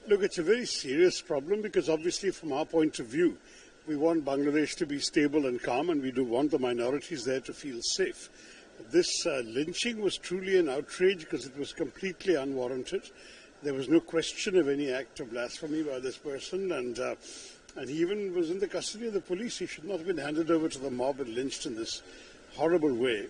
Look, it's a very serious problem because obviously from our point of view, we want Bangladesh to be stable and calm, and we do want the minorities there to feel safe. This lynching was truly an outrage because it was completely unwarranted. There was no question of any act of blasphemy by this person, and he even was in the custody of the police. He should not have been handed over to the mob and lynched in this horrible way.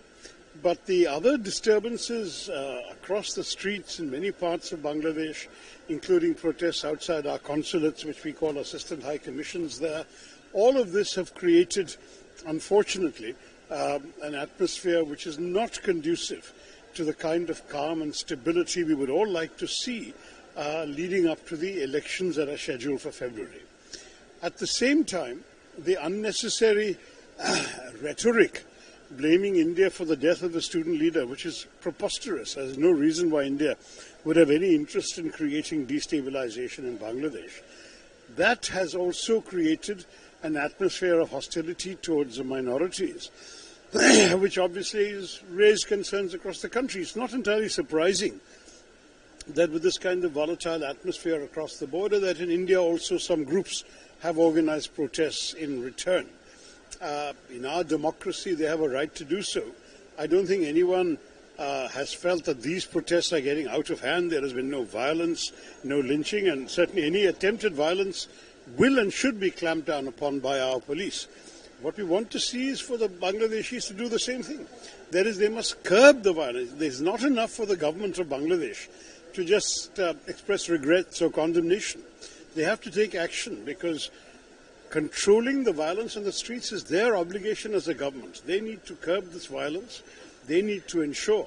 But the other disturbances across the streets in many parts of Bangladesh, including protests outside our consulates, which we call assistant high commissions there, all of this have created, unfortunately, an atmosphere which is not conducive to the kind of calm and stability we would all like to see leading up to the elections that are scheduled for February. At the same time, the unnecessary rhetoric blaming India for the death of the student leader, which is preposterous. There's no reason why India would have any interest in creating destabilization in Bangladesh. That has also created an atmosphere of hostility towards the minorities, which obviously has raised concerns across the country. It's not entirely surprising that with this kind of volatile atmosphere across the border, that in India also some groups have organized protests in return. In our democracy, they have a right to do so. I don't think anyone has felt that these protests are getting out of hand. There has been no violence, no lynching, and certainly any attempted violence will and should be clamped down upon by our police. What we want to see is for the Bangladeshis to do the same thing. That is, they must curb the violence. There's not enough for the government of Bangladesh to just express regrets or condemnation. They have to take action because controlling the violence on the streets is their obligation as a government. They need to curb this violence. They need to ensure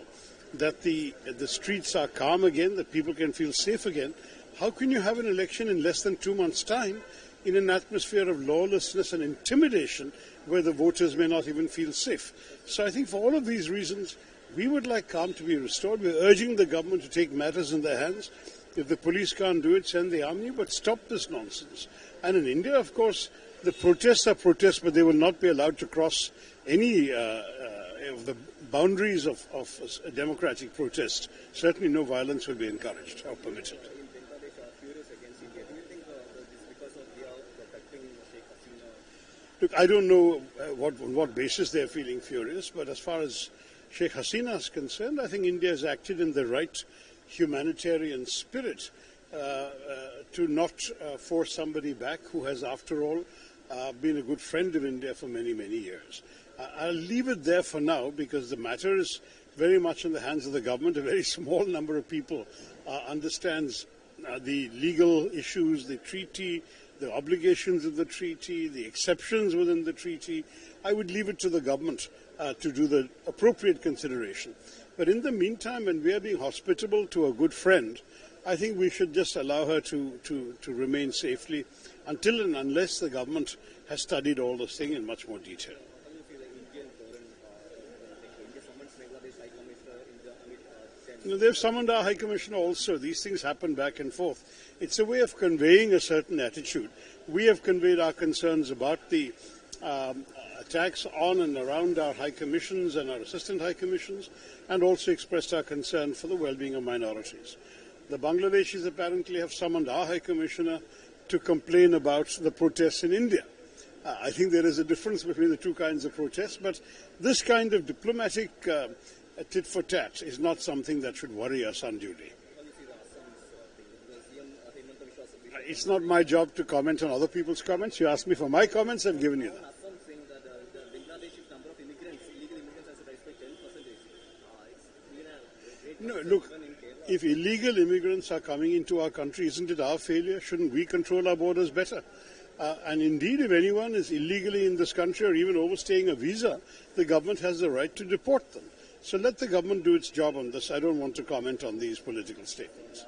that the streets are calm again, that people can feel safe again. How can you have an election in less than 2 months' time in an atmosphere of lawlessness and intimidation where the voters may not even feel safe? So I think for all of these reasons, we would like calm to be restored. We're urging the government to take matters in their hands. If the police can't do it, send the army, but stop this nonsense. And in India, of course, the protests are protests, but they will not be allowed to cross any of the boundaries of a democratic protest. Certainly no violence will be encouraged or permitted. Look, I don't know on what basis they're feeling furious, but as far as Sheikh Hasina is concerned, I think India has acted in the right humanitarian spirit to not force somebody back who has, after all, been a good friend of India for many, many years. I'll leave it there for now because the matter is very much in the hands of the government. A very small number of people understands the legal issues, the treaty, the obligations of the treaty, the exceptions within the treaty. I would leave it to the government to do the appropriate consideration. But in the meantime, when we are being hospitable to a good friend, I think we should just allow her to remain safely until and unless the government has studied all this thing in much more detail. They've summoned our High Commissioner also. These things happen back and forth. It's a way of conveying a certain attitude. We have conveyed our concerns about the attacks on and around our High Commissions and our Assistant High Commissions, and also expressed our concern for the well-being of minorities. The Bangladeshis apparently have summoned our High Commissioner to complain about the protests in India. I think there is a difference between the two kinds of protests, but this kind of diplomatic tit for tat is not something that should worry us unduly. It's not my job to comment on other people's comments. You asked me for my comments, I've given you that. No, look, if illegal immigrants are coming into our country, isn't it our failure? Shouldn't we control our borders better? And indeed, if anyone is illegally in this country or even overstaying a visa, the government has the right to deport them. So let the government do its job on this. I don't want to comment on these political statements.